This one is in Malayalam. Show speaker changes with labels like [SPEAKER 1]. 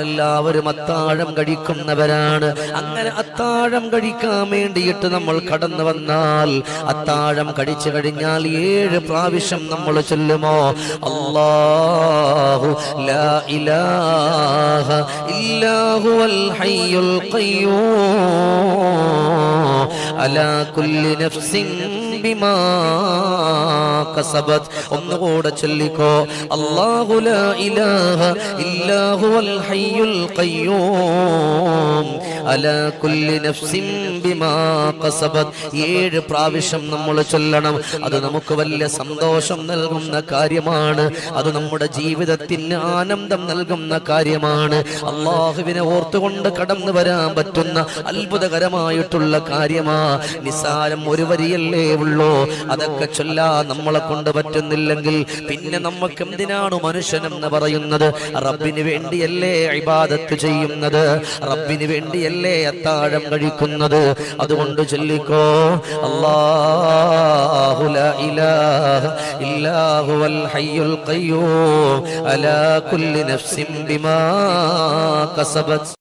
[SPEAKER 1] എല്ലാവരും അത്താഴം കഴിക്കുന്നവരാണ്. അങ്ങനെ അത്താഴം കഴിക്കാൻ വേണ്ടിയിട്ട് നമ്മൾ കടന്നു വന്നാൽ അത്താഴം കഴിച്ചു കഴിഞ്ഞാൽ 7 പ്രാവശ്യം നമ്മൾ ചൊല്ലുമോ? അല്ലാഹു ലാ ഇലാഹ ഇല്ലാ ഹുവൽ ഹയ്യുൽ ഖയ്യൂം അലാ കുല്ലി നഫ്സിൻ ബിമാ കസബത്. ഒന്നുകൂടെ ചൊല്ലിക്കോ. അല്ലാഹു ലാ ഇലാഹ ഇല്ലാ ഹുവൽ ഹയ്യുൽ ഖയ്യൂം അലാ കുല്ലി നഫ്സിൻ ബിമാ കസബത്. 7 പ്രാവശ്യം നമ്മൾ ചൊല്ലണം. അത് നമുക്ക് വലിയ സന്തോഷം നൽകുന്ന കാര്യമാണ്. അത് നമ്മുടെ ജീവിതത്തിന് ആനന്ദം നൽകുന്ന കാര്യമാണ്. അല്ലാഹുവിനെ ഓർത്തുകൊണ്ട് കടന്നു വരാൻ പറ്റുന്ന അത്ഭുതകരമായിട്ടുള്ള കാര്യമാ. നിസാരം ഒരു വരിയല്ലേ ഉള്ളൂ. അതൊക്കെ ചൊല്ലാൻ നമ്മളെ കൊണ്ട് പറ്റുന്നില്ലെങ്കിൽ പിന്നെ നമുക്ക് എന്തിനാണ് മനുഷ്യനെന്ന് പറയുന്നത്? റബ്ബിന് വേണ്ടിയല്ലേ ഇബാദത്ത് ചെയ്യുന്നത്? റബ്ബിന് വേണ്ടിയല്ലേ അത്താഴം കഴിക്കുന്നത്? അതുകൊണ്ട് ചൊല്ലിക്കോ. അല്ലാഹു ലാ ഇലാഹ ഇല്ലാ ഹുവൽ ഹയ്യുൽ ഖയ്യൂം അലാ കുല്ലി നഫ്സിൻ ബിമാ കസബത്.